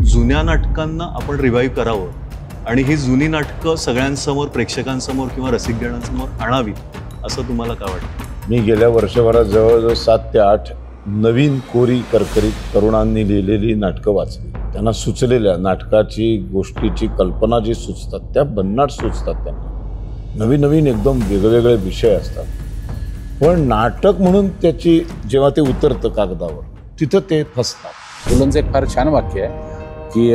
जुन्या नाटकांना आपण रिवाईव्ह करावं आणि ही जुनी नाटकं सगळ्यांसमोर, प्रेक्षकांसमोर किंवा रसिकगणांसमोर आणावी असं तुम्हाला काय वाटतं? मी गेल्या वर्षभरात जवळजवळ 7 ते 8 नवीन कोरी करकरीत तरुणांनी लिहिलेली नाटकं वाचली. त्यांना सुचलेल्या नाटकाची, गोष्टीची कल्पना जी सुचतात त्या भन्नाट सुचतात. त्यांना नवीन नवीन एकदम वेगवेगळे विषय असतात. पण नाटक म्हणून त्याची जेव्हा ते उतरतं कागदावर तिथं ते फसतात. पुलंचं एक फार छान वाक्य आहे की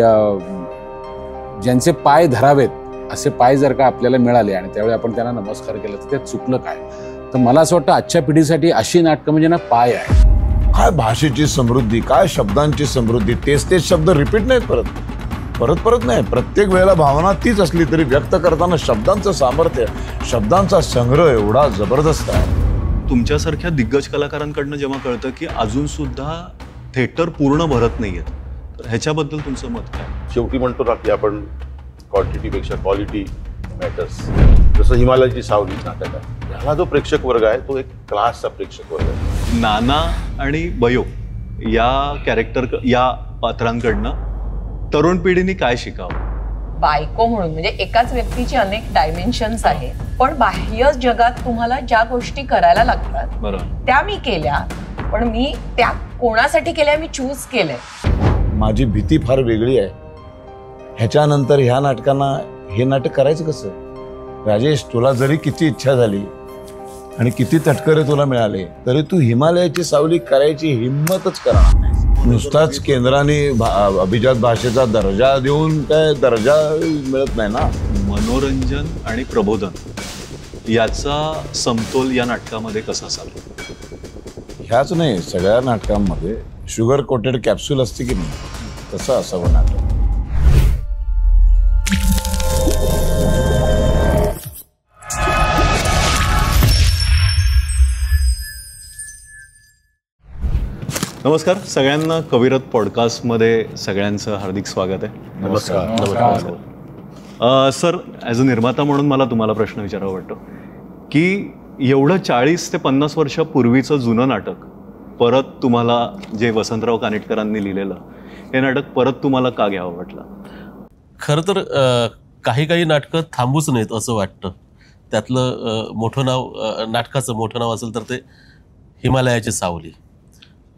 ज्यांचे पाय धरावेत असे पाय जर का आपल्याला मिळाले आणि त्यावेळी आपण त्यांना नमस्कार केला तर त्यात चुकलं काय? तर मला असं वाटतं आजच्या पिढीसाठी अशी नाटकं म्हणजे ना पाय आहे. काय भाषेची समृद्धी, काय शब्दांची समृद्धी. तेच तेच शब्द रिपीट नाहीत परत नाही. प्रत्येक वेळेला भावना तीच असली तरी व्यक्त करताना शब्दांचं सामर्थ्य, शब्दांचा संग्रह एवढा जबरदस्त आहे. तुमच्यासारख्या दिग्गज कलाकारांकडनं जेव्हा कळतं की अजून सुद्धा थिएटर पूर्ण भरत नाहीयेत, तर ह्याच्याबद्दल तुमचं मत काय? शेवटी म्हणतो ना की आपण क्वांटिटीपेक्षा क्वालिटी मॅटर्स. जसं हिमालयाची सावली नाटक आहे, ह्याला जो प्रेक्षक वर्ग आहे तो एक क्लासचा प्रेक्षक वर्ग आहे. नाना आणि बयो या पात्रांकडनं तरुण पिढीने काय शिकावं? बायको म्हणून म्हणजे एकाच व्यक्तीची अनेक डायमेन्शन्स आहेत, पण बाह्य जगात तुम्हाला ज्या गोष्टी करायला लागतात बरोबर त्या मी केल्या, पण मी त्या कोणासाठी केल्या मी चूज केलंय. माझी भीती फार वेगळी आहे. ह्याच्यानंतर ह्या नाटकांना हे नाटक करायचं कसं? राजेश, तुला जरी किती इच्छा झाली आणि किती तटकरे तुला मिळाले तरी तू हिमालयाची सावली करायची हिंमतच करणार नाही. नुसताच केंद्राने अभिजात भाषेचा दर्जा देऊन काय दर्जा मिळत नाही ना. मनोरंजन आणि प्रबोधन याचा समतोल या नाटकामध्ये कसा साधला? ह्याच नाही, सगळ्या नाटकांमध्ये शुगर कोटेड कॅप्सूल असते की नाही, तसं असावं नाटक. नमस्कार सगळ्यांना, कविरत पॉडकास्टमध्ये सगळ्यांचं हार्दिक स्वागत आहे. नमस्कार. सर, ॲज अ निर्माता म्हणून मला तुम्हाला प्रश्न विचारावा वाटतो की एवढं 40 ते 50 वर्षापूर्वीचं जुनं नाटक परत तुम्हाला, जे वसंतराव कानेटकरांनी लिहिलेलं हे नाटक परत तुम्हाला का घ्यावं वाटलं? खरं तर काही नाटकं थांबूच नाहीत असं वाटतं. त्यातलं मोठं नाव, नाटकाचं मोठं नाव असेल तर ते हिमालयाची सावली.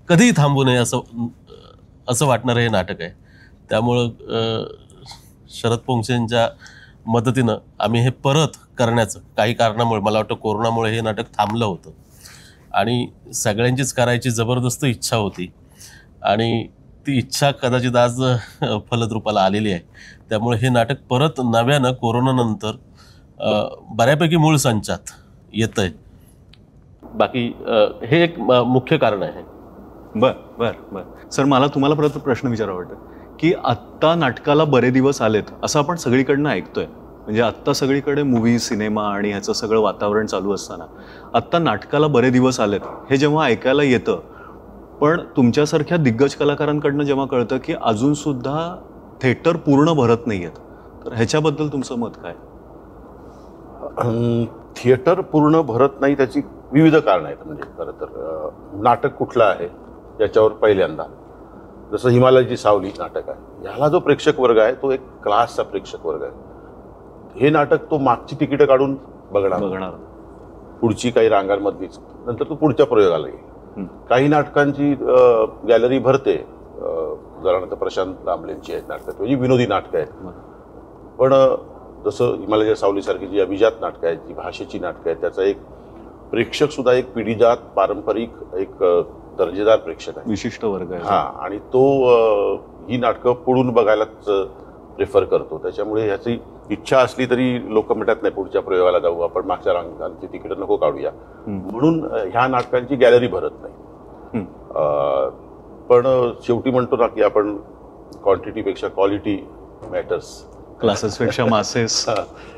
कधीही थांबू नये असं वाटणारं हे नाटक आहे. त्यामुळं शरद पोंक्षेंच्या मदतीनं आम्ही हे परत करण्याचं, काही कारणामुळे, मला वाटतं कोरोनामुळे हे नाटक थांबलं होतं आणि सगळ्यांचीच करायची जबरदस्त इच्छा होती आणि ती इच्छा कदाचित आज फलद्रूपाला आलेली आहे. त्यामुळे हे नाटक परत नव्यानं कोरोनानंतर बऱ्यापैकी मूळ संचात येतं आहे. बाकी हे एक मुख्य कारण आहे. बर सर, मला तुम्हाला परत प्रश्न विचारावा वाटतं की आत्ता नाटकाला बरे दिवस आलेत असं आपण सगळीकडनं ऐकतोय. म्हणजे आत्ता सगळीकडे मूवी, सिनेमा आणि ह्याचं सगळं वातावरण चालू असताना आत्ता नाटकाला बरे दिवस आलेत हे जेव्हा ऐकायला येतं, पण तुमच्यासारख्या दिग्गज कलाकारांकडनं जेव्हा कळतं की अजून सुद्धा थिएटर पूर्ण भरत नाहीयेत, तर ह्याच्याबद्दल तुमचं मत काय? थिएटर पूर्ण भरत नाही त्याची विविध कारणं आहेत. म्हणजे खरं तर नाटक कुठलं आहे याच्यावर पहिल्यांदा, जसं हिमालयाची सावली नाटक आहे, ह्याला जो प्रेक्षक वर्ग आहे तो एक क्लासचा प्रेक्षक वर्ग आहे. हे नाटक तो मागची तिकीटं काढून बघणार, पुढची काही रांगांमधलीच, नंतर तो पुढच्या प्रयोगाला येईल. काही नाटकांची गॅलरी भरते, उदाहरणार्थ प्रशांत दामलेंची आहेत नाटकं, म्हणजे विनोदी नाटकं आहेत. पण जसं हिमालयाच्या सावलीसारखी जी अभिजात नाटकं आहेत, जी भाषेची नाटकं आहेत, त्याचा एक प्रेक्षक सुद्धा एक पिढीजात, पारंपरिक, एक दर्जेदार प्रेक्षक आहे, विशिष्ट वर्ग आहे. आणि तो ही नाटकं पुढून बघायलाच प्रेफर करतो. त्याच्यामुळे ह्याची इच्छा असली तरी लोक म्हणतात नाही पुढच्या प्रयोगाला जाऊ आपण, मागच्या रांगांची तिकीटं नको काढूया, म्हणून ह्या नाटकांची गॅलरी भरत नाही. पण शेवटी म्हणतो ना की आपण क्वांटिटीपेक्षा क्वालिटी मॅटर्स. क्लासेसपेक्षा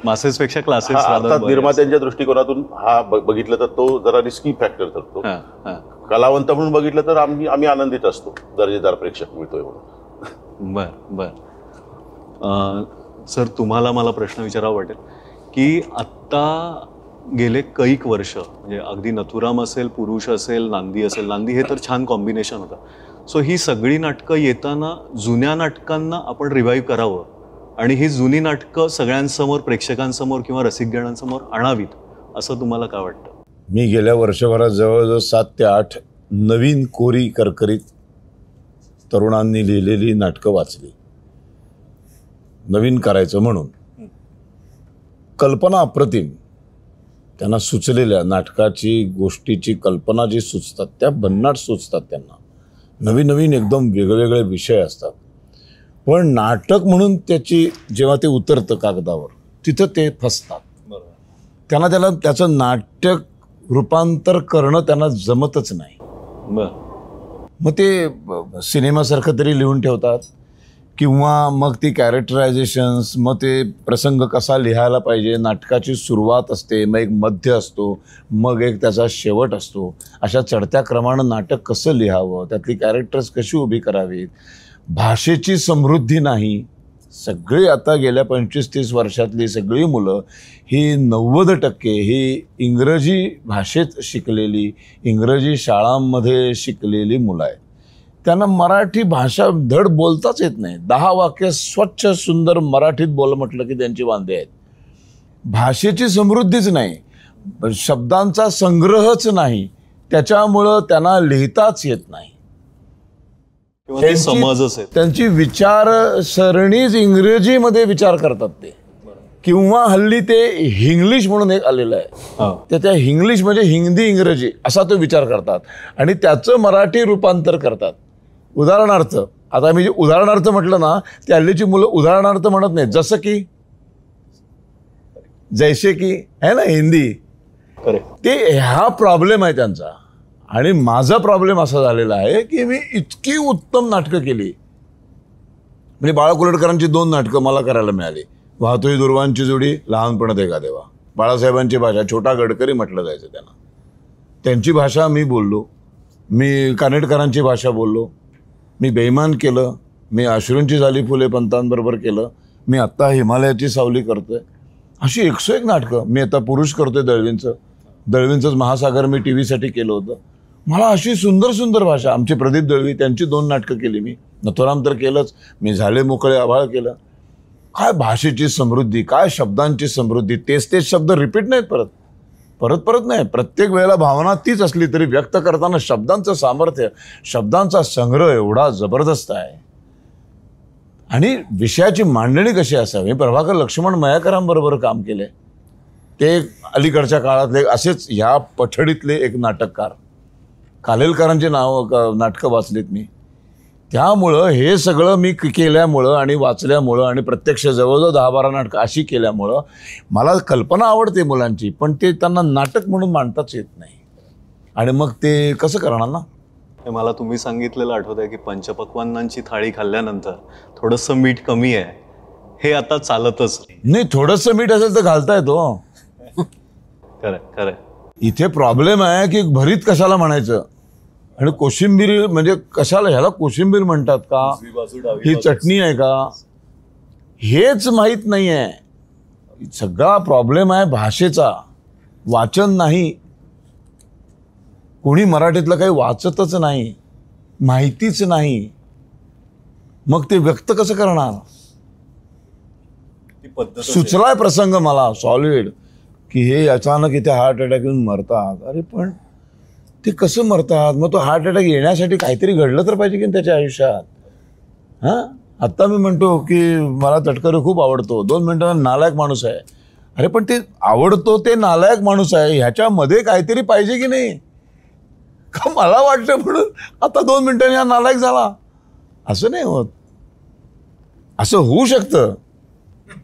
मासेसपेक्षा क्लासेस. अर्थात निर्मात्यांच्या दृष्टिकोनातून हा बघितलं तर तो जरा रिस्की फॅक्टर ठरतो. कलावंत म्हणून बघितलं तर आम्ही आनंदित असतो, दर्जेदार प्रेक्षक मिळतोय म्हणून. बर सर, तुम्हाला मला प्रश्न विचारावा वाटेल की आत्ता गेले कैक वर्ष, म्हणजे अगदी नथुराम असेल, पुरुष असेल, नांदी असेल, नांदी हे तर छान कॉम्बिनेशन होतं. सो ही सगळी नाटकं येताना जुन्या नाटकांना आपण रिवाईव्ह करावं आणि ही जुनी नाटकं सगळ्यांसमोर, प्रेक्षकांसमोर किंवा रसिकगणांसमोर आणावीत असं तुम्हाला काय वाटतं? मी गेल्या वर्षभरात जवळजवळ 7 ते 8 नवीन कोरी करकरीत तरुणांनी लिहिलेली नाटकं वाचली, नवीन करायचं म्हणून. कल्पना अप्रतिम, त्यांना सुचलेल्या नाटकाची, गोष्टीची कल्पना जी सुचतात त्या भन्नाट सुचतात. त्यांना नवीन नवीन एकदम वेगवेगळे विषय असतात. पण नाटक म्हणून त्याची जेव्हा ते उतरतं कागदावर, तिथं ते फसतात. त्याला त्याचं नाटक रूपांतर करणं त्यांना जमतच नाही. मग ते सिनेमासारखं तरी लिहून ठेवतात, किंवा मग ती कॅरेक्टरायझेशन्स, मग ते प्रसंग कसा लिहायला पाहिजे, नाटकाची सुरुवात असते, मग एक मध्य असतो, मग एक त्याचा शेवट असतो. अशा चढत्या क्रमानं नाटक कसं लिहावं, त्यातली कॅरेक्टर्स कशी उभी करावीत. भाषेची समृद्धी नाही. सगळी आता गेल्या 25-30 वर्षातली सगळी मुलं ही 90% ही इंग्रजी भाषेत शिकलेली, इंग्रजी शाळांमध्ये शिकलेली मुलं आहेत. त्यांना मराठी भाषा धड बोलताच येत नाही. 10 वाक्य स्वच्छ सुंदर मराठीत बोल म्हटलं की त्यांची वांदे आहेत. भाषेची समृद्धीच नाही, शब्दांचा संग्रहच नाही, त्याच्यामुळं त्यांना लिहिताच येत नाही. त्यांची विचारसरणीच इंग्रजीमध्ये विचार करतात ते, किंवा हल्ली ते हिंग्लिश म्हणून एक आलेलं आहे, त्या हिंग्लिश म्हणजे हिंदी इंग्रजी असा तो विचार करतात आणि त्याचं मराठी रूपांतर करतात. उदाहरणार्थ, आता मी जे उदाहरणार्थ म्हटलं ना, ते हल्लीची मुलं उदाहरणार्थ म्हणत नाही, जसं की, जैसे की आहे ना हिंदी. ते हा प्रॉब्लेम आहे त्यांचा. आणि माझा प्रॉब्लेम असा झालेला आहे की मी इतकी उत्तम नाटकं केली, म्हणजे बाळा कुलटकरांची 2 नाटकं मला करायला मिळाली. वाहतोही दुर्वांची जोडी, लहानपणात एका देवा. बाळासाहेबांची भाषा, छोटा गडकरी म्हटलं जायचं त्यांना, त्यांची भाषा मी बोललो. मी कानेटकरांची भाषा बोललो. मी बेईमान केलं. मी अश्रूंची झाली फुले पंतांबरोबर केलं. मी आत्ता हिमालयाची सावली करतोय. अशी 101 नाटकं. मी आता पुरुष करतोय दळवींचंच महासागर मी टी व्हीसाठी केलं होतं. मला अशी सुंदर सुंदर भाषा. आमचे प्रदीप दळवी, त्यांची 2 नाटकं केली मी. नथुराम तर केलंच. मी झाले मोकळे आभाळ केलं. काय भाषेची समृद्धी, काय शब्दांची समृद्धी. तेच शब्द रिपीट नाहीत परत नाही. प्रत्येक वेळेला भावना तीच असली तरी व्यक्त करताना शब्दांचं सामर्थ्य, शब्दांचा संग्रह एवढा जबरदस्त आहे. आणि विषयाची मांडणी कशी असावी. प्रभाकर लक्ष्मण मयाकरांबरोबर काम केले. ते अलीकडच्या काळातले असेच ह्या पठडीतले एक नाटककार. कालेलकरांची नाटकं वाचलीत मी. त्यामुळं हे सगळं मी केल्यामुळं आणि वाचल्यामुळं आणि प्रत्यक्ष जवळजवळ 10-12 नाटकं अशी केल्यामुळं मला कल्पना आवडते मुलांची, पण ते त्यांना नाटक म्हणून मांडताच येत नाही. आणि मग ते कसं करणार ना. मला तुम्ही सांगितलेलं आठवत आहे की पंचपक्वान्नांची थाळी खाल्ल्यानंतर थोडंसं मीठ कमी आहे, हे आता चालतच नाही. थोडंसं मीठ असेल तर घालता येतो. खरं. इथे प्रॉब्लेम आहे की भरीत कशाला म्हणायचं, आणि कोशिंबीर म्हणजे कशाला, ह्याला कोशिंबीर म्हणतात का, ही चटणी आहे का, हेच माहीत नाही आहे. सगळा प्रॉब्लेम आहे भाषेचा. वाचन नाही. कोणी मराठीतलं काही वाचतच नाही, माहितीच नाही. मग ते व्यक्त कसं करणार. सुचलाय प्रसंग मला सॉलिड की हे अचानक इथे हार्ट अटॅक येऊन मरतात. अरे पण ते कसं मरतात. मग तो हार्ट अटॅक येण्यासाठी काहीतरी घडलं तर पाहिजे की त्याच्या आयुष्यात. हां, आत्ता मी म्हणतो की मला तटकरे खूप आवडतो, 2 मिनिटं नालायक माणूस आहे. अरे पण ते आवडतो ते नालायक माणूस आहे, ह्याच्यामध्ये काहीतरी पाहिजे की नाही. का मला वाटतं म्हणून आता 2 मिनिटांनी हा नालायक झाला, असं नाही होत. असं होऊ शकतं.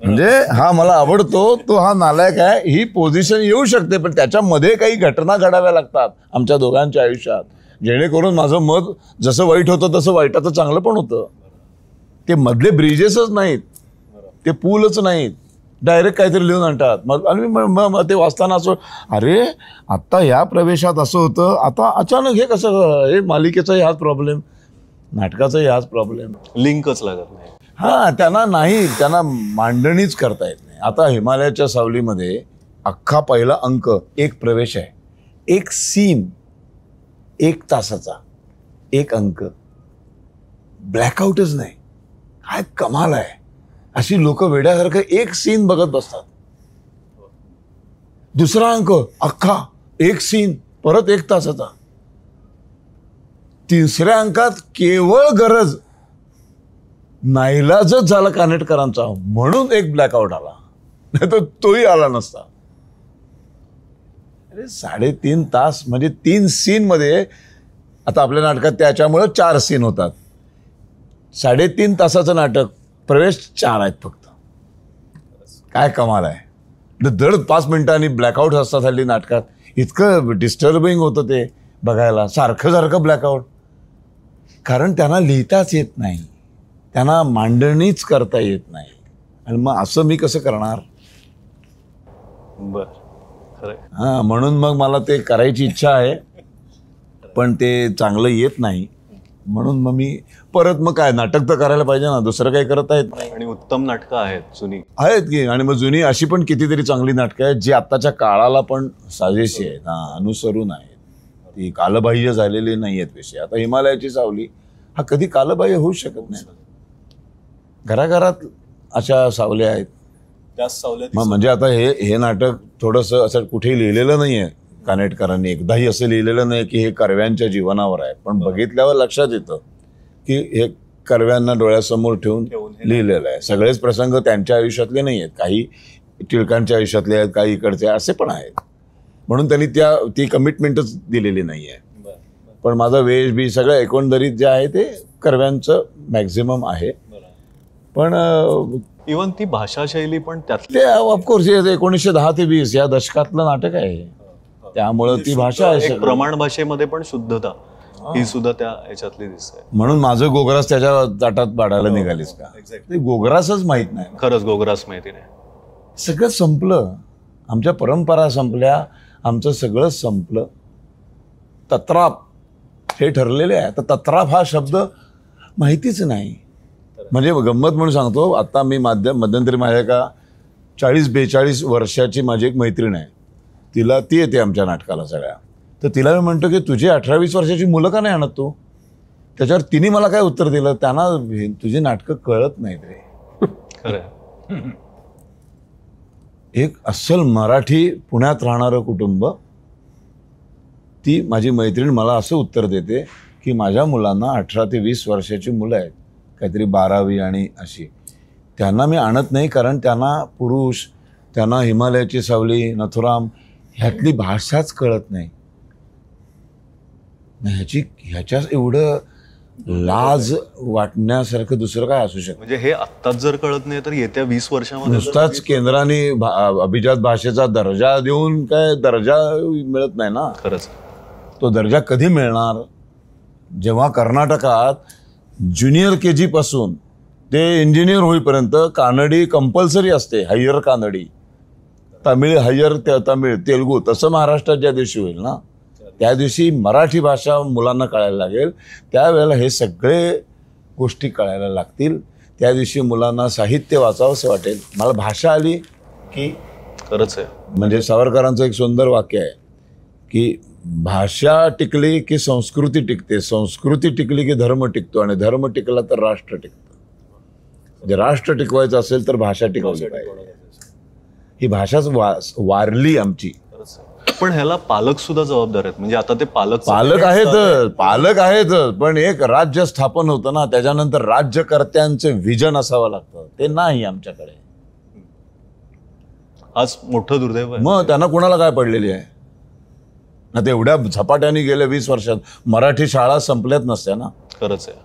म्हणजे हा मला आवडतो, तो हा नालायक आहे, ही पोझिशन येऊ शकते. पण त्याच्यामध्ये काही घटना घडाव्या लागतात आमच्या दोघांच्या आयुष्यात, जेणेकरून माझं मत जसं वाईट होतं तसं वाईटाचं चांगलं पण होतं. ते मधले ब्रिजेसच नाहीत, ते पूलच नाहीत, डायरेक्ट काहीतरी लिहून आणतात. आणि मग ते वाचताना असं, अरे आत्ता या प्रवेशात असं होतं, आता अचानक हे कसं. हे मालिकेचाही हाच प्रॉब्लेम, नाटकाचाही हाच प्रॉब्लेम, लिंकच लागत नाही. हां, त्यांना मांडणीच करता येत नाही. आता हिमालयाच्या सावलीमध्ये अख्खा पहिला अंक 1 प्रवेश आहे, 1 सीन, 1 तासाचा 1 अंक. ब्लॅकआउटच नाही. काय कमाल आहे. अशी लोक वेड्यासारखं एक सीन बघत बसतात. दुसरा अंक अख्खा एक सीन परत 1 तासाचा. तिसऱ्या अंकात केवळ गरज नाईलाजच झाला कानेटकरांचा म्हणून एक ब्लॅकआउट आला, नाही तर तोही आला नसता. अरे 3.5 तास म्हणजे 3 सीन मध्ये. आता आपल्या नाटकात त्याच्यामुळे 4 सीन होतात. 3.5 तासाचं नाटक, प्रवेश 4 आहेत फक्त. काय कमाल आहे. दर 5 मिनिटांनी ब्लॅकआउट असतात हल्ली नाटकात. इतकं डिस्टर्बिंग होतं ते बघायला, सारखं सारखं ब्लॅकआउट. कारण त्यांना लिहिताच येत नाही, त्यांना मांडणीच करता येत नाही. आणि मग असं मी कसं करणार. बर, खरंय. हां, म्हणून मग मला ते करायची इच्छा आहे, पण ते चांगलं येत नाही. म्हणून मग मी परत मग काय नाटक तर करायला पाहिजे ना, दुसरं काही करत आहेत नाही. आणि उत्तम नाटकं आहेत जुनी आहेत की. आणि मग जुनी अशी पण कितीतरी चांगली नाटकं आहेत जी आत्ताच्या काळाला पण साजेशी आहेत, अनुसरून आहेत. ती कालबाह्य झालेली नाही आहेत विषय. आता हिमालयाची सावली हा कधी कालबाह्य होऊ शकत नाही. घराघरात अशा सावल्या आहेत. त्याच सावल्या मग म्हणजे आता हे नाटक थोडंसं असं कुठेही लिहिलेलं नाही आहे कानेटकरांनी. एकदाही असं लिहिलेलं नाही की हे कर्व्यांच्या जीवनावर आहे. पण बघितल्यावर लक्षात येतं की हे कर्व्यांना डोळ्यासमोर ठेवून लिहिलेलं आहे. सगळेच प्रसंग त्यांच्या आयुष्यातले नाही आहेत, काही टिळकांच्या आयुष्यातले आहेत, काही इकडचे असे पण आहेत. म्हणून त्यांनी ती कमिटमेंटच दिलेली नाही आहे. पण माझा वेश बी सगळं एकंदरीत जे आहे ते कर्व्यांचं मॅक्झिमम आहे. पण इव्हन ती भाषाशैली पण त्यातली ते ऑफकोर्स 1910 ते 20 या दशकातलं नाटक आहे, त्यामुळं ती भाषा आहे. एक प्रमाण भाषेमध्ये पण शुद्धता ही सुद्धा त्या ह्याच्यातली दिसते. म्हणून माझं गोगरास त्याच्या ताटात पाडायला निघालीस का. ते गोगरासच माहित नाही. खरंच गोगरास माहिती नाही. सगळं संपलं. आमच्या परंपरा संपल्या, आमचं सगळं संपलं. तत्राप हे ठरलेले आहे. तर तत्राप हा शब्द माहितीच नाही. म्हणजे गंमत म्हणून सांगतो, आता मी मध्यंतरी माझ्या एका 40-42 वर्षाची माझी एक मैत्रीण आहे. ती येते आमच्या नाटकाला सगळ्या. तर तिला मी म्हणतो की तुझी 18-20 वर्षाची मुलं का नाही आणत तू. त्याच्यावर तिने मला काय उत्तर दिलं, त्यांना तुझी नाटकं कळत नाहीत रे. खरं. एक अस्सल मराठी पुण्यात राहणारं कुटुंब, ती माझी मैत्रीण मला असं उत्तर देते की माझ्या मुलांना 18 ते 20 वर्षाची मुलं आहेत, काहीतरी 12वी आणि अशी. त्यांना मी आणत नाही कारण त्यांना पुरुष, त्यांना हिमालयाची सावली, नथुराम ह्यातली भाषाच कळत नाही. ह्याच्या एवढं लाज वाटण्यासारखं दुसरं काय असू शकतं. म्हणजे हे आत्ताच जर कळत नाही तर येत्या 20 वर्षामध्ये नुसताच केंद्राने अभिजात भाषेचा दर्जा देऊन काय दर्जा मिळत नाही ना. खरंच. तो दर्जा कधी मिळणार, जेव्हा कर्नाटकात ज्युनियर KG पासून ते इंजिनियर होईपर्यंत कानडी कंपल्सरी असते. हायर कानडी, तमिळ हायर तमिळ, तेलुगू. तसं महाराष्ट्रात ज्या दिवशी होईल ना, त्या दिवशी मराठी भाषा मुलांना कळायला लागेल. त्यावेळेला हे सगळे गोष्टी कळायला लागतील. त्या दिवशी मुलांना साहित्य वाचावंसं वाटेल. मला भाषा आली की खरंच आहे. म्हणजे सावरकरांचं एक सुंदर वाक्य आहे की भाषा टिकली की संस्कृती टिकते, संस्कृती टिकली की धर्म टिकतो, आणि धर्म टिकला तर राष्ट्र टिकतं. म्हणजे राष्ट्र टिकवायचं असेल तर भाषा टिकवली पाहिजे. ही भाषाच वारली आमची. पण ह्याला पालक सुद्धा जबाबदार आहेत. म्हणजे आता ते पालक आहेत पण एक राज्य स्थापन होतं ना, त्याच्यानंतर राज्यकर्त्यांचं विजन असावं लागतं. ते नाही आमच्याकडे. आज मोठं दुर्दैव आहे. मग त्यांना कोणाला काय पडलेली आहे ना. ते एवढ्या झपाट्याने गेल्या 20 वर्षात मराठी शाळा संपल्यात नसत्या ना. खरंच आहे.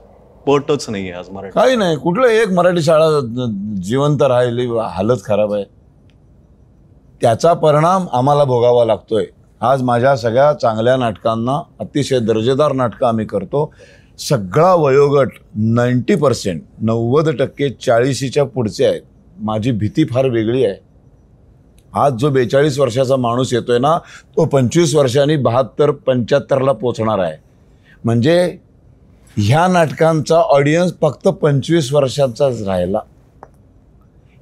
पटच नाहीये आज मराठी. काही नाही, कुठलं एक मराठी शाळा जिवंत राहिली, हालत खराब आहे. त्याचा परिणाम आम्हाला भोगावा लागतोय. आज माझ्या सगळ्या चांगल्या नाटकांना, अतिशय दर्जेदार नाटकं आम्ही करतो, सगळा वयोगट 90%, 90% 40च्या पुढचे आहेत. माझी भीती फार वेगळी आहे. आज जो 42 वर्षाचा माणूस येतोय ना, तो 25 वर्षांनी 72-75ला पोचणार आहे. म्हणजे ह्या नाटकांचा ऑडियन्स फक्त 25 वर्षांचाच राहिला.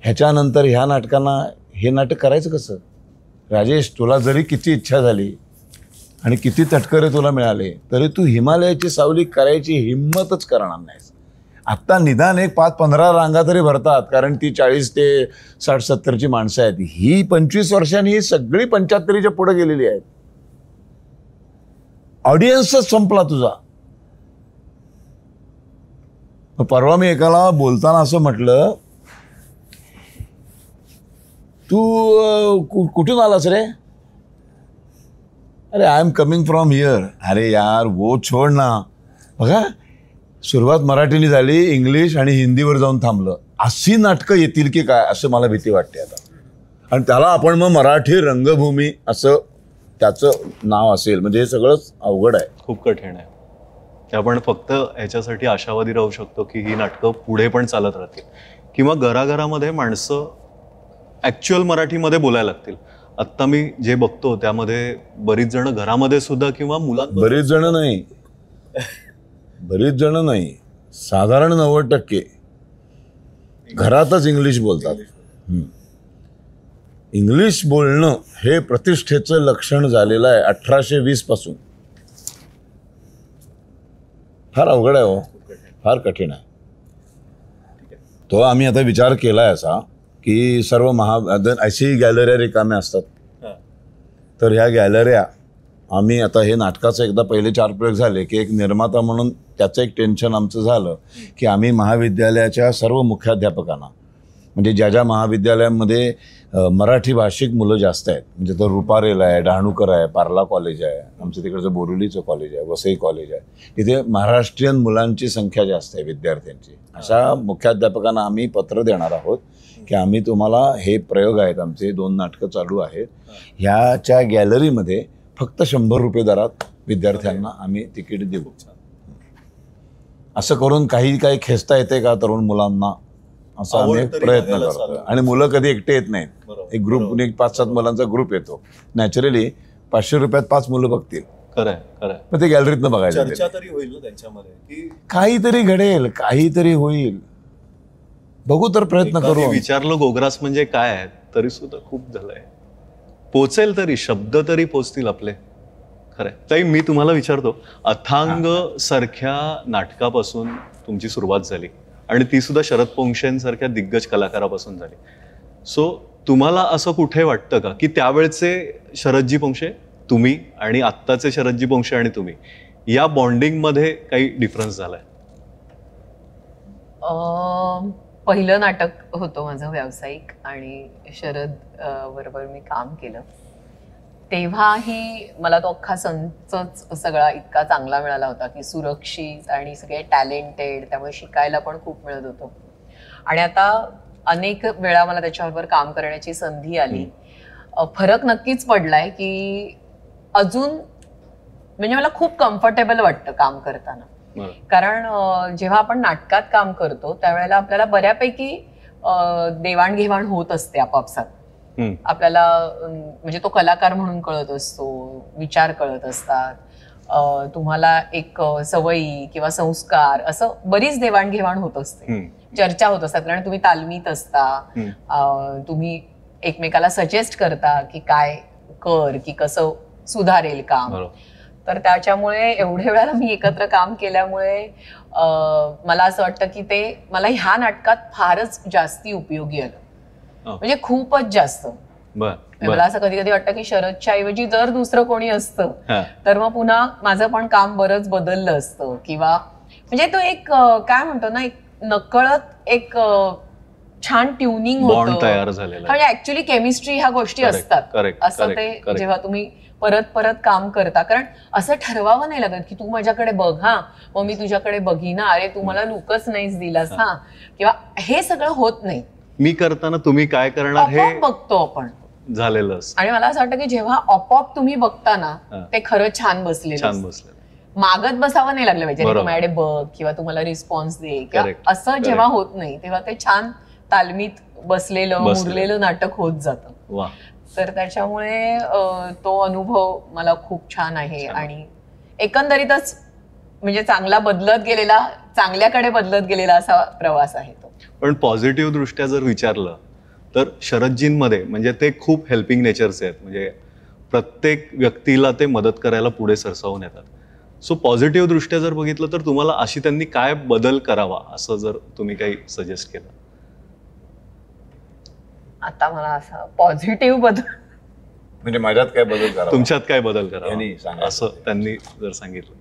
ह्याच्यानंतर ह्या नाटकांना हे नाटक करायचं कसं. राजेश, तुला जरी किती इच्छा झाली आणि किती तटकरे तुला मिळाले तरी तू हिमालयाची सावली करायची हिंमतच करणार नाहीस. आत्ता निदान एक 5-15 रांगा तरी भरतात, कारण ती 40 ते 60-70ची माणसं आहेत. ही 25 वर्षांनी ही सगळी 75च्या पुढे गेलेली आहेत. ऑडियन्सच संपला तुझा. परवा मी एकाला बोलताना असं म्हटलं, तू कुठून आलास रे? अरे I am coming from here. अरे यार वो छोड ना. बघा, सुरुवात मराठीने झाली, इंग्लिश आणि हिंदीवर जाऊन थांबलं. अशी नाटकं येतील की काय असं मला भीती वाटते आता. आणि त्याला आपण मग मराठी रंगभूमी असं त्याचं नाव असेल म्हणजे हे सगळंच अवघड आहे, खूप कठीण आहे. आपण फक्त ह्याच्यासाठी आशावादी राहू शकतो की ही नाटकं पुढे पण चालत राहतील, किंवा घराघरामध्ये माणसं ॲक्च्युअल मराठीमध्ये बोलायला लागतील. आत्ता मी जे बघतो त्यामध्ये बरीच जण घरामध्ये सुद्धा किंवा मुलांमध्ये, बरीच जण नाही, साधारण 90% घरातच इंग्लिश बोलतात. इंग्लिश बोलणं हे प्रतिष्ठेचं लक्षण झालेलं आहे 1820 पासून. फार अवघड आहे हो, फार कठीण आहे. तो आम्ही आता विचार केलाय असा की सर्व अशी गॅलऱ्या रिकाम्या असतात, तर ह्या गॅलऱ्या आम्ही आता हे नाटकाचं एकदा पहिले 4 प्रयोग झाले की एक निर्माता म्हणून त्याचं एक टेन्शन आमचं झालं की आम्ही महाविद्यालयाच्या सर्व मुख्याध्यापकांना, म्हणजे ज्या ज्या महाविद्यालयांमध्ये मराठी भाषिक मुलं जास्त आहेत, म्हणजे तर रुपारेल आहे, डहाणूकर आहे, पार्ला कॉलेज आहे, आमचं तिकडचं बोरिवलीचं कॉलेज आहे, वसई कॉलेज आहे, तिथे महाराष्ट्रीयन मुलांची संख्या जास्त आहे विद्यार्थ्यांची. अशा मुख्याध्यापकांना आम्ही पत्र देणार आहोत की आम्ही तुम्हाला हे प्रयोग आहेत आमचे 2 नाटकं चालू आहेत, ह्याच्या गॅलरीमध्ये फक्त 100 रुपये दरात विद्यार्थ्यांना आम्ही तिकीट देऊ. असं करून काही खेचता येते का तरुण मुलांना, असा आम्ही प्रयत्न करतो. आणि मुलं कधी एकटे येत नाहीत, एक ग्रुप, एक 5-7 मुलांचा ग्रुप येतो. नॅचरली 500 रुपयात 5 मुलं बघतील. खरंय. मग ते गॅलरीतनं बघायला चर्चा तरी होईल ना त्यांच्यामध्ये, की काहीतरी घडेल, काहीतरी होईल. बघू तर प्रयत्न करू. विचारलं गोग्रास म्हणजे काय आहे तरी सुद्धा खूप झालंय. पोचेल तरी, शब्द तरी पोचतील आपले. खरंय. ताई, मी तुम्हाला विचारतो, अथांग सारख्या नाटकापासून तुमची सुरुवात झाली आणि ती सुद्धा शरद पोंक्षेंसारख्या दिग्गज कलाकारापासून झाली. सो तुम्हाला असं कुठे वाटतं का की त्यावेळचे शरदजी पोंक्षे तुम्ही आणि आत्ताचे शरदजी पोंक्षे आणि तुम्ही या बॉन्डिंगमध्ये काही डिफरन्स झालाय? पहिलं नाटक होतं माझं व्यावसायिक आणि शरद बरोबर मी काम केलं. तेव्हाही मला तो अख्खा संचच सगळा इतका चांगला मिळाला होता की सुरक्षित आणि सगळे टॅलेंटेड, त्यामुळे शिकायला पण खूप मिळत होतं. आणि आता अनेक वेळा मला त्याच्याबरोबर काम करण्याची संधी आली. फरक नक्कीच पडलाय की अजून म्हणजे मला खूप कम्फर्टेबल वाटतं काम करताना. कारण जेव्हा आपण नाटकात काम करतो त्यावेळेला आपल्याला बऱ्यापैकी देवाणघेवाण होत असते आपापसात. आपल्याला म्हणजे तो कलाकार म्हणून कळत असतो, विचार कळत असतात, तुम्हाला एक सवयी किंवा संस्कार असं बरीच देवाणघेवाण होत असते, चर्चा होत असतात. कारण तुम्ही तालमीत असता, तुम्ही एकमेकाला सजेस्ट करता की काय कर, की कसं सुधारेल काम. तर त्याच्यामुळे एवढ्या वेळाला मी एकत्र काम केल्यामुळे मला असं वाटतं की ते मला ह्या नाटकात फारच जास्ती उपयोगी आलं, म्हणजे खूपच जास्त. मला असं कधी कधी वाटतं की शरदच्या ऐवजी जर दुसरं कोणी असतं तर मग पुन्हा माझं पण काम बरंच बदललं असतं. किंवा म्हणजे तो एक काय म्हणतो ना, एक नकळत एक छान ट्युनिंग होतं तयार झालेलं. म्हणजे ऍक्च्युअली केमिस्ट्री ह्या गोष्टी असतात. असं ते जेव्हा तुम्ही परत परत काम करता, कारण असं ठरवावं नाही लागत की तू माझ्याकडे बघ, हा मग मी तुझ्याकडे बघीना, अरे तू मला लुकच नाहीच दिलास, हा, किंवा हे सगळं होत नाही. मी करताना तुम्ही काय करणार हे बघतो आपण झालेलं. आणि मला असं वाटतं की जेव्हा आपोआप तुम्ही बघता ना ते खरं छान बसलेलं, मागत बसावं नाही लागलं पाहिजे, तू माझ्याकडे बघ किंवा तुम्हाला रिस्पॉन्स दे किंवा असं जेव्हा होत नाही तेव्हा ते छान तालमीत बसलेलं मुरलेलं नाटक होत जातं. तर त्याच्यामुळे तो अनुभव मला खूप छान आहे. आणि एकंदरीतच म्हणजे चांगला बदलत गेलेला, चांगल्याकडे बदलत गेलेला असा प्रवास आहे तो. पण पॉझिटिव्ह दृष्ट्या जर विचारलं तर शरदजींमध्ये म्हणजे ते खूप हेल्पिंग नेचरचे आहेत, म्हणजे प्रत्येक व्यक्तीला ते मदत करायला पुढे सरसावून येतात. सो पॉझिटिव्ह दृष्ट्या जर बघितलं तर तुम्हाला अशी त्यांनी काय बदल करावा असं जर तुम्ही काही सजेस्ट केलं? आता मला असं पॉझिटिव्ह बदल म्हणजे माझ्यात काय बदल करा, तुमच्यात काय बदल करावा यांनी सांगायचं. असं त्यांनी जर सांगितलं.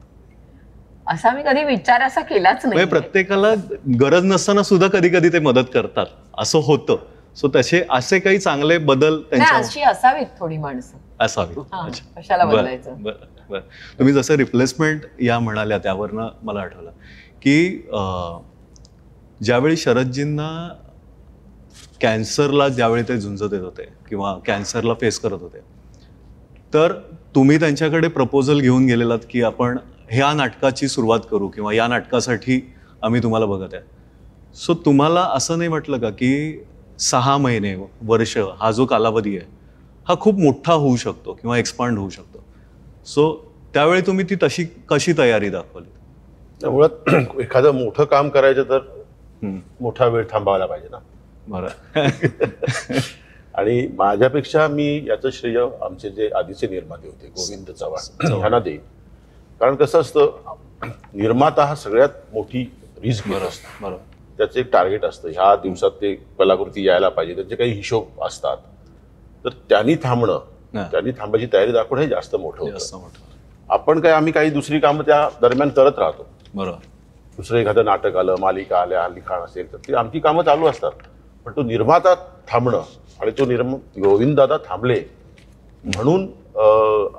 असा मी कधी विचार असा केलाच म्हणजे नाही. प्रत्येकाला गरज नसताना सुद्धा कधी कधी ते मदत करतात असं होतं. सो तसे असे काही चांगले बदल नाही, त्यांच्या अशी असावीत थोडी माणसं. असावी. हा, अच्छा. कशाला बरं, बदलायचं. बरं, बरं. तुम्ही जसं रिप्लेसमेंट या म्हणाल्या त्यावरनं मला आठवलं की ज्यावेळी शरदजींना कॅन्सरला ज्यावेळी ते झुंजत येत होते किंवा कॅन्सरला फेस करत होते, तर तुम्ही त्यांच्याकडे प्रपोजल घेऊन गेलेलात की आपण ह्या नाटकाची सुरुवात करू किंवा या नाटकासाठी आम्ही तुम्हाला बघत आहे. सो तुम्हाला असं नाही वाटलं का की 6 महिने, वर्ष हा जो कालावधी आहे हा खूप मोठा होऊ शकतो किंवा एक्सपांड होऊ शकतो? सो त्यावेळी तुम्ही ती तशी कशी तयारी दाखवली? त्यामुळं एखादं मोठं काम करायचं तर मोठा वेळ थांबायला पाहिजे ना. बरं. आणि माझ्यापेक्षा मी याचं श्रेय आमचे जे आधीचे निर्माते होते गोविंद चव्हाण ह्यांना देईन. कारण कसं असतं, निर्माता हा सगळ्यात मोठी रिस्क घेत असतो. बरोबर. त्याचं एक टार्गेट असतं, ह्या दिवसात ते कलाकृती यायला पाहिजे, त्यांचे काही हिशोब असतात. तर त्यांनी थांबणं, त्यांनी थांबायची तयारी दाखवणं हे जास्त मोठं होतं. जास्त मोठं. आपण काय, आम्ही काही दुसरी कामं त्या दरम्यान करत राहतो. बरोबर. दुसरं एखादं नाटक आलं, मालिका आल्या, लिखाण असेल तर ती आमची कामं चालू असतात. पण तो निर्माता थांबणं आणि तो गोविंददादा थांबले म्हणून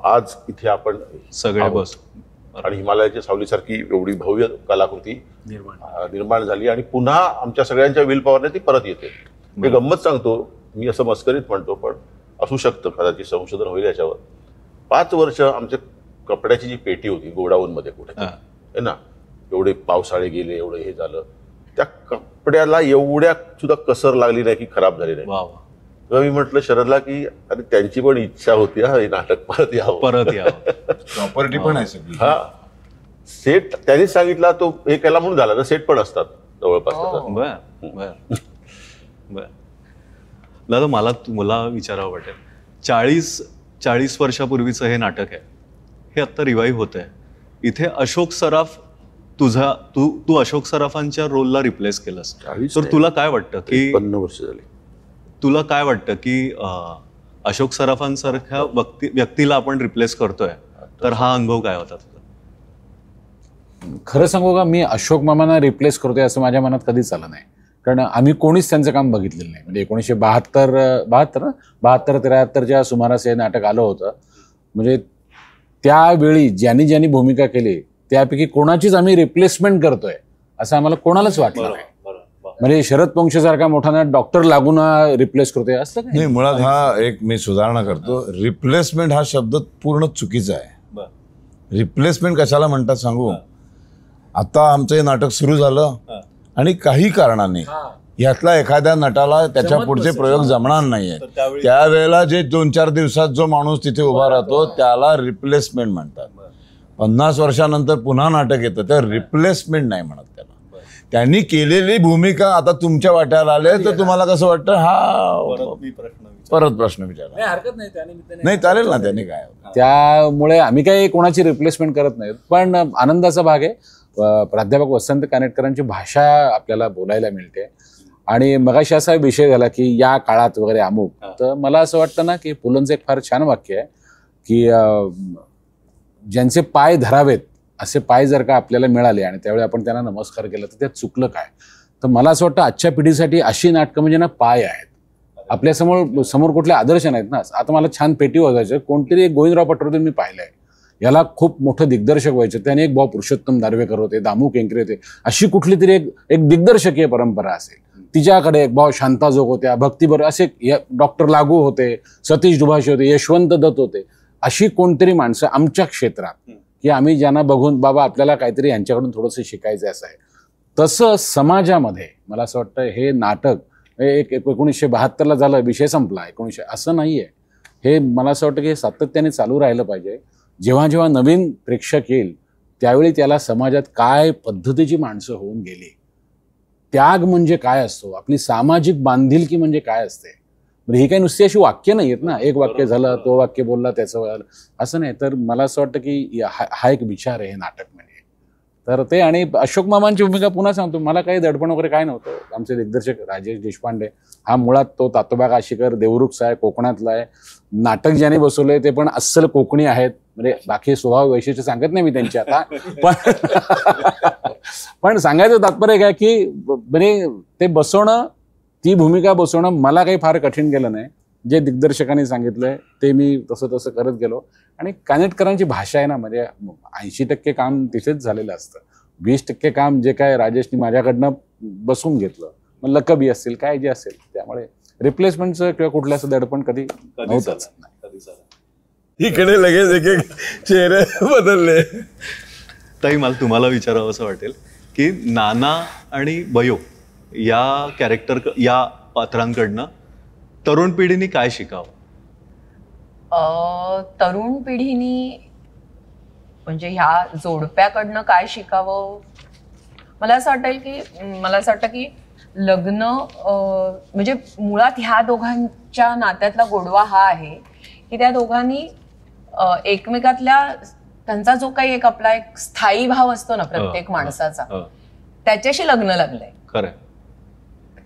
आज इथे आपण सगळे आहोत. बस. आणि हिमालयाच्या सावलीसारखी एवढी भव्य कलाकृती निर्माण झाली आणि पुन्हा आमच्या सगळ्यांच्या विल पॉवरने ती परत येते. मी गंमत सांगतो, मी असं मस्करीत म्हणतो, पण असू शकतं, कदाचित संशोधन होईल याच्यावर. 5 वर्ष आमच्या कपड्याची जी पेटी होती गोडाऊनमध्ये कुठे आहे ना, एवढे पावसाळे गेले, एवढं हे झालं, त्या कपड्याला एवढ्या सुद्धा कसर लागली नाही की खराब झाली नाही. वा. तेव्हा मी म्हटलं शरदला की अरे त्यांची पण इच्छा होती हा, हे नाटक परत यावं. परत यावं. प्रॉपर्टी पण आहे सगळी. हा, सेट त्यांनीच सांगितला तो हे केला म्हणून झाला ना. सेट पण असतात जवळपास. बर बर बर. दादा, मला विचारावं वाटेल, 40 वर्षापूर्वीचं हे नाटक आहे, हे आत्ता रिवाईव्ह होत आहे. इथे अशोक सराफ तू अशोक सराफांच्या रोलला रिप्लेस केलंस, तर तुला काय वाटतं की 50 वर्ष झाली, तुला काय वाटतं की अशोक सराफांसारख्या व्यक्तीला आपण रिप्लेस करतोय, तर हा अनुभव काय होता तुझा? खरं सांगू का, मी अशोक मामांना रिप्लेस करतोय असं माझ्या मनात कधीच आलं नाही. कारण आम्ही कोणीच त्यांचं काम बघितलेलं नाही. म्हणजे 1972-73च्या सुमारास हे नाटक आलं होतं. म्हणजे त्यावेळी ज्यांनी भूमिका केली त्यापैकी कोणाचीच आम्ही रिप्लेसमेंट करतोय असं आम्हाला कोणालाच वाटलं नाही. म्हणजे शरद पोंक्षेसारखा मोठा डॉक्टर लागून रिप्लेस करतोय असं नाही. मुळात हा एक मी सुधारणा करतो, रिप्लेसमेंट हा शब्द पूर्ण चुकीचा आहे. रिप्लेसमेंट कशाला म्हणतात सांगू? आता आमचं हे नाटक सुरू झालं आणि काही कारणाने यातला एखाद्या नटाला त्याच्या पुढचे प्रयोग जमणार नाहीये, त्यावेळेला जे 2-4 दिवसात जो माणूस तिथे उभा राहतो त्याला रिप्लेसमेंट म्हणतात. 50 वर्षानंतर पुन्हा नाटक येतं तर रिप्लेसमेंट नाही म्हणत त्याला. त्यांनी केलेली भूमिका आता तुमच्या वाट्याला आले तर तुम्हाला कसं वाटतं? हा परत प्रश्न विचारा. हरकत नाही, चालेल ना, त्यांनी काय. त्यामुळे आम्ही काही कोणाची रिप्लेसमेंट करत नाही. पण आनंदाचा भाग आहे, प्राध्यापक वसंत कानेटकरांची भाषा आपल्याला बोलायला मिळते. आणि मगाशी असा विषय झाला की या काळात वगैरे अमुक, तर मला असं वाटतं ना की पुलंचं एक फार छान वाक्य आहे की ज्यांचे पाय धरावेत असे पाय जर का आपल्याला मिळाले आणि त्यावेळी आपण त्यांना नमस्कार केला तर त्यात चुकलं काय? तर मला असं वाटतं आजच्या पिढीसाठी अशी नाटकं म्हणजे ना पाय आहेत. आपल्या समोर कुठले आदर्श नाहीत ना. आता मला छान पेटी वाजायचं, कोणतरी एक गोविंदराव पटवर्धन मी पाहिलंय, याला खूप मोठं दिग्दर्शक व्हायचं. त्याने एक भाऊ पुरुषोत्तम दारव्हेकर होते, दामू केंकरे होते, अशी कुठली तरी एक दिग्दर्शकीय परंपरा असेल. तिच्याकडे एक भाऊ शांताजोग होत्या, भक्तीबर असे डॉक्टर लागू होते, सतीश दुभाषे होते, यशवंत दत्त होते. अशी कोणतरी माणसं आमच्या क्षेत्रात की आम्ही ज्यांना बघून बाबा आपल्याला काहीतरी यांच्याकडून थोडंसं शिकायचं असं आहे. तसं समाजामध्ये मला असं वाटतं हे नाटक 1972ला झालं, विषय संपला. 1900 असं नाही आहे. हे मला असं वाटतं की सातत्याने चालू राहिलं पाहिजे. जेव्हा जेव्हा नवीन प्रेक्षक येईल त्यावेळी त्याला समाजात काय पद्धतीची माणसं होऊन गेली, त्याग म्हणजे काय असतो, आपली सामाजिक बांधिलकी म्हणजे काय असते, म्हणजे ही काही नुसती अशी वाक्य नाही आहेत ना, एक वाक्य झालं, तो वाक्य बोलला, त्याचं असं नाही. तर मला असं वाटतं की हा एक विचार आहे हे नाटक म्हणजे. तर ते, आणि अशोक मामांची भूमिका पुन्हा सांगतो, मला काही दडपण वगैरे काय नव्हतं. आमचे दिग्दर्शक राजेश देशपांडे, हा मुळात तो तातोबा काशीकर देवरुखचा आहे, कोकणातला आहे. नाटक ज्याने बसवलंय ते पण अस्सल कोकणी आहेत. म्हणजे बाकी स्वभाव वैशिष्ट्य सांगत नाही मी त्यांची आता, पण सांगायचं तात्पर्य काय की म्हणजे ते बसवणं, ती भूमिका बसवणं मला काही फार कठीण गेलं नाही. जे दिग्दर्शकांनी सांगितलंय ते मी तसं तसं करत गेलो. आणि कानेटकरांची भाषा आहे ना, म्हणजे 80% काम तिथेच झालेलं असतं. 20% काम जे काय राजेशनी माझ्याकडनं बसवून घेतलं, मग लकबी असतील काय जे असेल, त्यामुळे रिप्लेसमेंटचं किंवा कुठल्याचं दडपण कधी नव्हतंच. इकडे लगेच एक एक चेहरे बदलले. ताई, मला तुम्हाला विचारावं असं वाटेल की नाना आणि बयो या कॅरेक्टर, या पात्रांकडनं तरुण पिढीने काय शिकावं? तरुण पिढीनी म्हणजे ह्या जोडप्याकडनं काय शिकावं, मला असं वाटतं की लग्न म्हणजे मुळात ह्या दोघांच्या नात्यातला गोडवा हा आहे की त्या दोघांनी एकमेकातल्या त्यांचा जो काही एक आपला एक स्थायी भाव असतो ना प्रत्येक माणसाचा, त्याच्याशी लग्न लागलंय. खरं.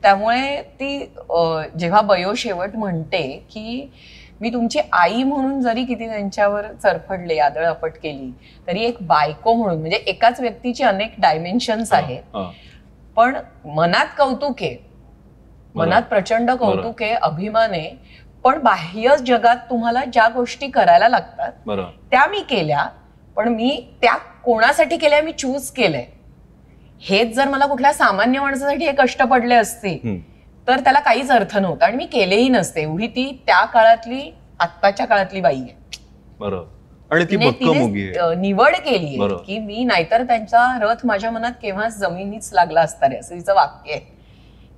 त्यामुळे ती जेव्हा बयो शेवट म्हणते की मी तुमची आई म्हणून जरी किती त्यांच्यावर चरफडले, आदळआपट केली, तरी एक बायको म्हणून, म्हणजे एकाच व्यक्तीची अनेक डायमेन्शन्स आहेत. पण मनात कौतुक आहे, मनात प्रचंड कौतुक आहे, अभिमान आहे. पण बाह्य जगात तुम्हाला ज्या गोष्टी करायला लागतात त्या मी केल्या, पण मी त्या कोणासाठी केल्या, मी चूज केलंय. हेच जर मला कुठल्या सामान्य माणसासाठी हे कष्ट पडले असते तर त्याला काहीच अर्थ नव्हता आणि मी केलेही नसते. एवढी ती त्या काळातली, आत्ताच्या काळातली बाई आहे. बरोबर. आणि ती निवड केली की मी, नाहीतर त्यांचा रथ माझ्या मनात केव्हाच जमिनीच लागला असता रे, असं तिचं वाक्य आहे.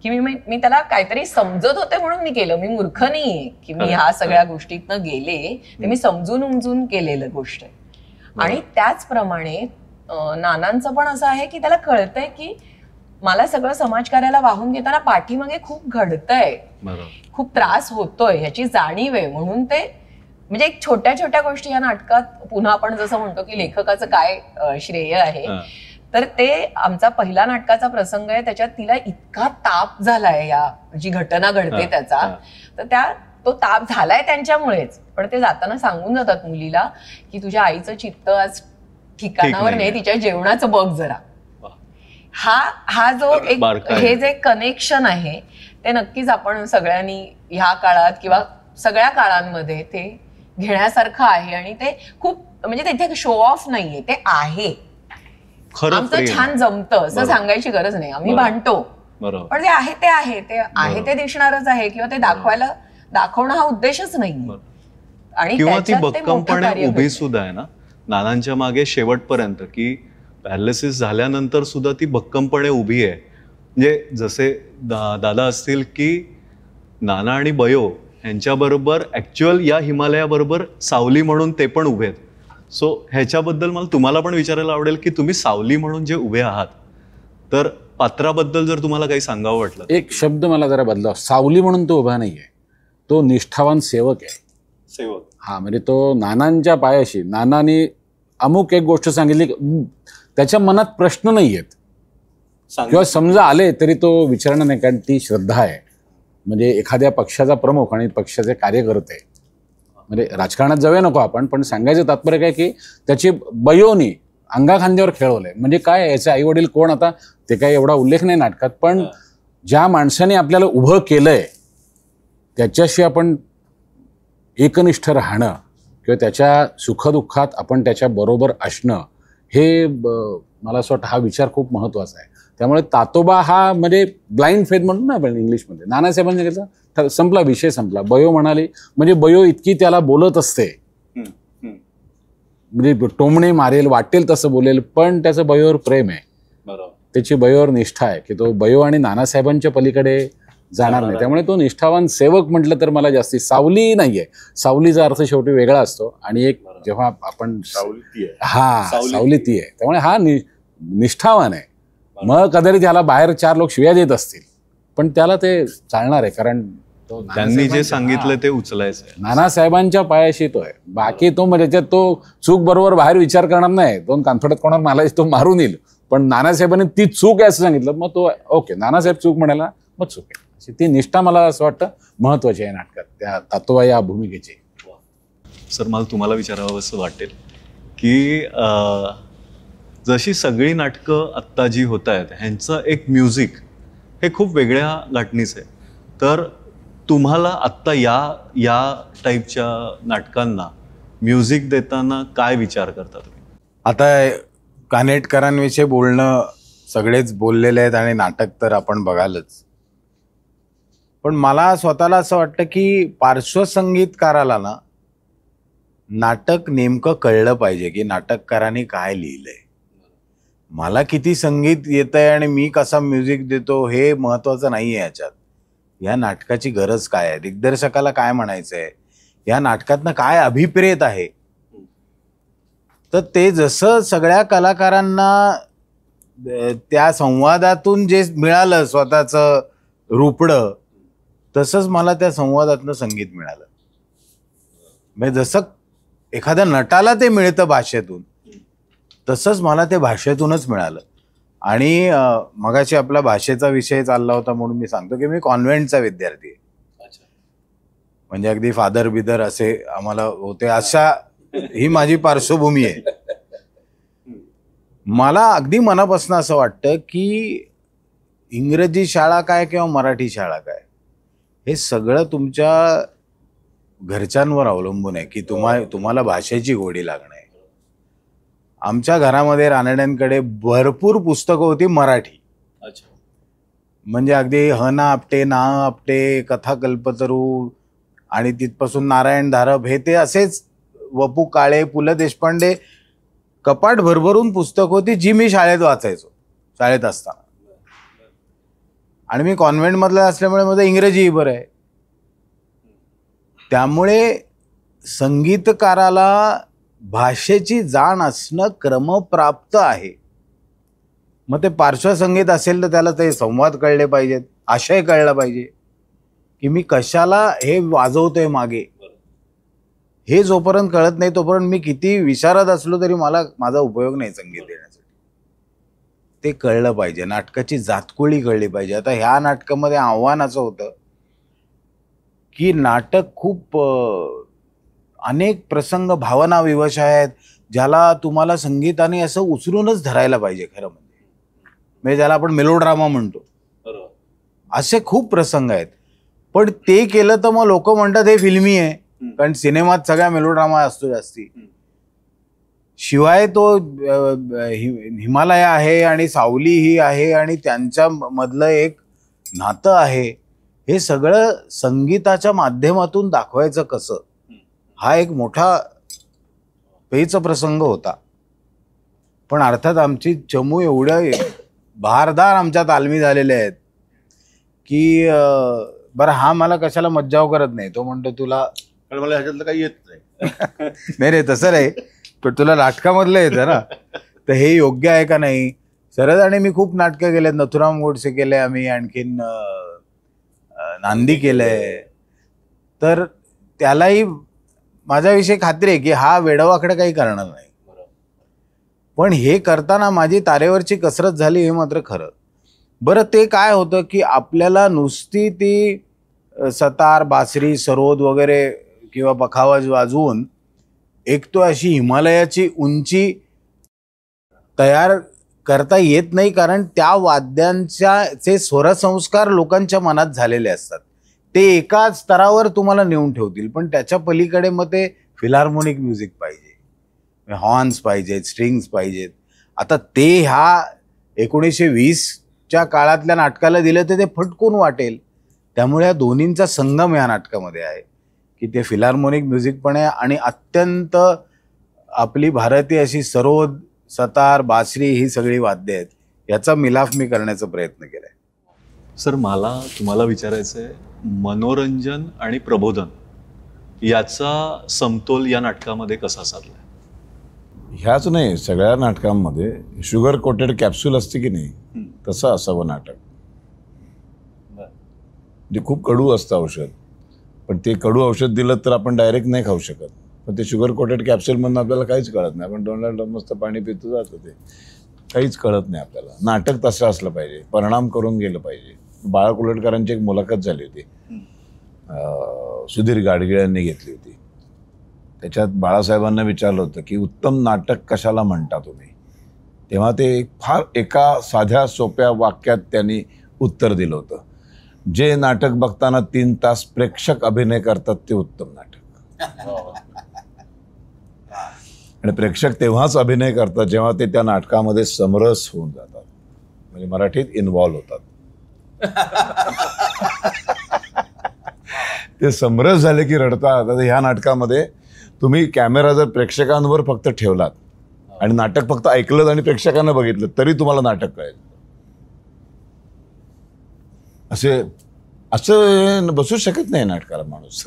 की मी त्याला काहीतरी समजत होते म्हणून मी केलं. मी मूर्ख नाहीये की मी ह्या सगळ्या गोष्टीतनं गेले, ते मी समजून उमजून केलेलं गोष्ट आहे. आणि त्याचप्रमाणे नानांचं पण असं आहे की त्याला कळतंय की मला सगळं समाजकार्याला वाहून घेताना पाठीमागे खूप घडतंय, खूप त्रास होतोय, ह्याची जाणीव आहे. म्हणून ते म्हणजे एक छोट्या छोट्या गोष्टी या नाटकात, पुन्हा आपण जसं म्हणतो की लेखकाचं काय श्रेय आहे, तर ते आमचा पहिला नाटकाचा प्रसंग आहे, त्याच्यात तिला इतका ताप झालाय, या जी घटना घडते त्याचा, तर तो ताप झालाय त्यांच्यामुळेच. पण ते जाताना सांगून जातात मुलीला की तुझ्या आईचं चित्त आज ठिकाणावर नाही, तिच्या जेवणाचं बघ जरा. हा जो एक हे जे कनेक्शन आहे ते नक्कीच आपण सगळ्यांनी ह्या काळात किंवा सगळ्या काळांमध्ये ते घेण्यासारखं आहे. आणि ते खूप, म्हणजे तिथे शो ऑफ नाहीये, ते आहे. आमचं छान जमतं असं सांगायची गरज नाही, आम्ही भांडतो, पण ते आहे ते दिसणारच आहे. किंवा ते दाखवणं हा उद्देशच नाही. आणि किंवा ती भक्कमपणे उभी सुद्धा आहे ना नानांच्या मागे शेवटपर्यंत, की पॅरालिसिस झाल्यानंतर सुद्धा ती भक्कमपणे उभी आहे. म्हणजे जसे दादा असतील की नाना आणि बयो यांच्याबरोबर ऍक्च्युअल या हिमालयाबरोबर सावली म्हणून ते पण उभे आहेत. सो ह्याच्याबद्दल मला तुम्हाला पण विचारायला आवडेल की तुम्ही सावली म्हणून जे उभे आहात, तर पात्राबद्दल जर तुम्हाला काही सांगावं वाटलं. एक शब्द मला जरा बदलाव. सावली म्हणून तो उभा नाहीये, तो निष्ठावान सेवक आहे. सेवक. हा, म्हणजे तो नानांच्या पायाशी, नानांनी अमुक एक गोष्ट सांगितली, त्याच्या मनात प्रश्न नाही आहेत किंवा समजा आले तरी तो विचारणं नाही, कारण ती श्रद्धा आहे. म्हणजे एखाद्या पक्षाचा प्रमुख आणि पक्षाचे कार्यकर्ते, म्हणजे राजकारणात जाऊया नको आपण, पण सांगायचं तात्पर्य काय की त्याची बयोनी अंगाखांद्यावर खेळवलंय. म्हणजे काय, याचे आई वडील कोण, आता ते काय एवढा उल्लेख नाही नाटकात, पण ज्या माणसाने आपल्याला उभं केलंय त्याच्याशी आपण एकनिष्ठ राहणं किंवा त्याच्या सुखदुःखात आपण त्याच्या बरोबर असणं, हे मला असं वाटतं हा विचार खूप महत्वाचा आहे. त्यामुळे तातोबा हा म्हणजे ब्लाइंड फेथ म्हणतो ना आपण इंग्लिशमध्ये, नानासाहेबांनी घेतला, संपला विषय, संपला. बयो म्हणाली म्हणजे बयो इतकी त्याला बोलत असते, म्हणजे टोमणे मारेल, वाटेल तसं बोलेल, पण त्याचं बयोवर प्रेम आहे, त्याची बयोवर निष्ठा आहे की तो बयो आणि नानासाहेबांच्या पलीकडे जाणार नाही. त्यामुळे तो निष्ठावान सेवक म्हटलं तर मला जास्ती, सावली नाहीये. सावलीचा अर्थ शेवटी वेगळा असतो. आणि एक जेव्हा आपण सावली ती आहे, त्यामुळे हा निष्ठावान आहे. मग कदाचित त्याला बाहेर 4 लोक शिव्या देत असतील, पण त्याला ते चालणार आहे, कारण तो त्यांनी जे नानासाहेबांच्या- सांगितलं ते उचलायचं आहे. नानासाहेबांच्या पायाशी तो आहे. बाकी तो म्हणजे त्याच्यात तो चूक बरोबर बाहेर विचार करणार नाही, दोन कानफडत कोणावर मला तो मारून येईल, पण नानासाहेबांनी ती चूक आहे असं सांगितलं, मग तो ओके नानासाहेब चूक म्हणाला, मग चूक आहे. अशी ती निष्ठा मला असं वाटतं महत्वाची आहे नाटकात, त्या तत्व या भूमिकेची. सर मला तुम्हाला विचारावं असं वाटेल की जशी सगळी नाटकं आत्ता जी होत आहेत ह्यांचं एक म्युझिक हे खूप वेगळ्या गाठणीचं आहे, तर तुम्हाला आत्ता या टाईपच्या नाटकांना म्युझिक देताना काय विचार करता तुम्ही? आता कानेटकरांविषयी बोलणं सगळेच बोललेले आहेत आणि नाटक तर आपण बघालच, पण मला स्वतःला असं वाटतं की पार्श्वसंगीतकाराला ना नाटक नेमकं कळलं पाहिजे की नाटककारांनी काय लिहिलंय. मला किती संगीत येतंय आणि मी कसा म्युझिक देतो हे महत्वाचं नाही आहे याच्यात. या नाटकाची गरज काय आहे, दिग्दर्शकाला काय म्हणायचंय, या नाटकातनं काय अभिप्रेत आहे, तर ते जसं सगळ्या कलाकारांना त्या संवादातून जे मिळालं स्वतःचं रूपडं, तसंच मला त्या संवादातनं संगीत मिळालं. म्हणजे जसं एखाद्या नटाला ते मिळतं भाषेतून, तसंच मला ते भाषेतूनच मिळालं. आणि मगाशी आपला भाषेचा विषय चालला होता म्हणून मी सांगतो की मी कॉन्व्हेंटचा विद्यार्थी आहे. म्हणजे अगदी फादर बिदर असे आम्हाला होते, अशा ही माझी पार्श्वभूमी आहे. मला अगदी मनापासून असं वाटतं की इंग्रजी शाळा काय किंवा मराठी शाळा काय, हे सगळं तुमच्या घरच्यांवर अवलंबून आहे की तुम्हाला भाषेची गोडी लागणं आहे. आमच्या घरामध्ये रानड्यांकडे भरपूर पुस्तकं होती मराठी. म्हणजे अगदी ह ना आपटे, ना आपटे, कथा कल्पतरू आणि तिथपासून नारायण धारप, हे ते असेच वपू काळे, पु ल देशपांडे, कपाट भरभरून पुस्तक होती जी मी शाळेत वाचायचो, शाळेत असताना. आणि मी कॉन्व्हेंटमधला असल्यामुळे माझं इंग्रजीही बरं आहे. त्यामुळे संगीतकाराला भाषेची जाण असणं क्रमप्राप्त आहे. मग ते पार्श्वसंगीत असेल तर त्याला ते संवाद कळले पाहिजेत, आशय कळला पाहिजे की मी कशाला हे वाजवतोय मागे. हे जोपर्यंत कळत नाही तोपर्यंत मी किती विशारद असलो तरी मला माझा उपयोग नाही संगीत देण्यासाठी. ते कळलं पाहिजे, नाटकाची जातकुळी कळली पाहिजे. आता ह्या नाटकामध्ये आव्हान असं होतं की नाटक खूप अनेक प्रसंग भावना विवश आहेत, ज्याला तुम्हाला संगीताने असं उचलूनच धरायला पाहिजे. खरं म्हणजे ज्याला आपण मेलोड्रामा म्हणतो, असे खूप प्रसंग आहेत. पण ते केलं तर मग लोक म्हणतात हे फिल्मी आहे, कारण सिनेमात सगळ्या मेलोड्रामा असतो जास्ती. शिवाय तो हिमालय आहे आणि सावली ही आहे आणि त्यांच्या मधलं एक नातं आहे, हे सगळं संगीताच्या माध्यमातून दाखवायचं कसं, हा एक मोठा पेच प्रसंग होता. पण अर्थात आमची चमू एवढ्या बहारदार आमच्या तालमी झालेल्या आहेत की बरं हा मला कशाला मज्जाव करत नाही. तो म्हणतो तुला, कारण मला ह्याच्यातलं काही येत नाही. नाही तसं नाही, पण तुला नाटकामधलं येतं ना, तर हे योग्य आहे का नाही. शरद आणि मी खूप नाटकं केलेत, नथुराम गोडसे केले आम्ही, आणखीन नांदी केलंय, तर त्यालाही माझ्याविषयी खात्री आहे की हा वेडवाकडे काही करणार नाही. पण हे करताना माझी तारेवरची कसरत झाली हे मात्र खरं. बरं ते काय होतं की आपल्याला नुसती ती सतार, बासरी, सरोद वगैरे किंवा पखावाज वाजवून एक तो अशी हिमालयाची उंची तयार करता येत नाही, कारण त्या वाद्यांचे स्वरसंस्कार लोकांच्या मनात झालेले असतात. ते एकाच स्तरावर तुम्हाला नेऊन ठेवतील, पण त्याच्या पलीकडे मग ते फिलार्मोनिक म्युझिक पाहिजे, हॉर्न्स पाहिजेत, स्ट्रिंग्स पाहिजेत. आता ते ह्या 1920च्या काळातल्या नाटकाला दिलं तर ते फटकून वाटेल. त्यामुळे या दोन्हींचा संगम या नाटकामध्ये आहे की ते फिलार्मोनिक म्युझिक पण आहे आणि अत्यंत आपली भारतीय अशी सरोद, सतार, बासरी ही सगळी वाद्य आहेत, याचा मिलाफ मी करण्याचा प्रयत्न केलाय. सर मला तुम्हाला विचारायचं आहे, मनोरंजन आणि प्रबोधन याचा समतोल या नाटकामध्ये कसा साधलाय? ह्याच नाही, सगळ्या नाटकांमध्ये शुगर कोटेड कॅप्सूल असते की नाही, तसं असावं नाटक. म्हणजे खूप कडू असतं औषध, पण ते कडू औषध दिलं तर आपण डायरेक्ट नाही खाऊ शकत. पण ते शुगर कोटेड कॅप्सूलमधून आपल्याला काहीच कळत नाही. आपण तोंडाला मस्त पाणी पितो जातं, ते काहीच कळत नाही आपल्याला. नाटक तसं असलं पाहिजे, परिणाम करून गेलं पाहिजे. बाळा कुलटकरांची एक मुलाखत झाली होती, सुधीर गाडगीळ यांनी घेतली होती. त्याच्यात बाळासाहेबांना विचारलं होतं की उत्तम नाटक कशाला म्हणता तुम्ही. तेव्हा ते फार एका साध्या सोप्या वाक्यात त्यांनी उत्तर दिलं होतं, जे नाटक बघताना 3 तास प्रेक्षक अभिनय करतात ते उत्तम नाटक. आणि प्रेक्षक तेव्हाच अभिनय करतात जेव्हा ते त्या नाटकामध्ये समरस होऊन जातात, म्हणजे मराठीत इन्व्हॉल्व होतात. ते समरस झाले की रडतात. आता ह्या नाटकामध्ये तुम्ही कॅमेरा जर प्रेक्षकांवर फक्त ठेवलात आणि नाटक फक्त ऐकलं आणि प्रेक्षकांना बघितलं तरी तुम्हाला नाटक कळेल. असं बसू शकत नाही नाटकाला माणूस.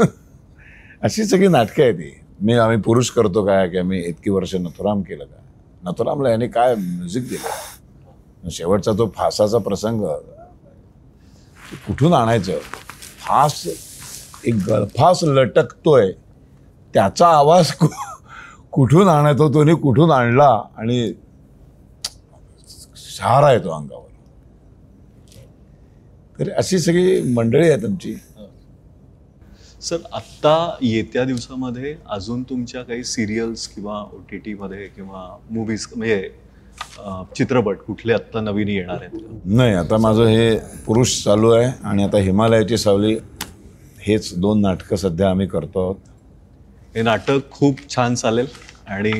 अशी सगळी नाटकं आहे ती. आम्ही पुरुष करतो काय, की आम्ही इतकी वर्ष नथुराम केलं काय, नथुरामला याने काय म्युझिक दिलं. शेवटचा तो फासाचा प्रसंग कुठून आणायचं, फास एक गळफास लटकतोय, त्याचा आवाज कुठून आणायचो, तो कुठून आणला आणि शहारा येतो अंगावर. तर अशी सगळी मंडळी आहेत आमची. सर, आत्ता येत्या दिवसामध्ये अजून तुमच्या काही सिरियल्स किंवा OTT मध्ये किंवा मूवीज म्हणजे चित्रपट कुठले आत्ता नवीन येणार आहेत? नाही, आता माझं हे पुरुष चालू आहे आणि आता हिमालयाची सावली, हेच 2 नाटकं सध्या आम्ही करतो आहोत. हे नाटक खूप छान चालेल आणि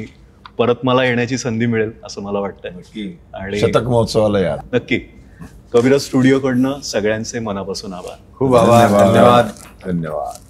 परत मला येण्याची संधी मिळेल असं मला वाटतंय. आणि शतक महोत्सवाला या. नक्की. कविराज स्टुडिओकडनं सगळ्यांचे मनापासून आभार. खूप आभार. धन्यवाद. धन्यवाद.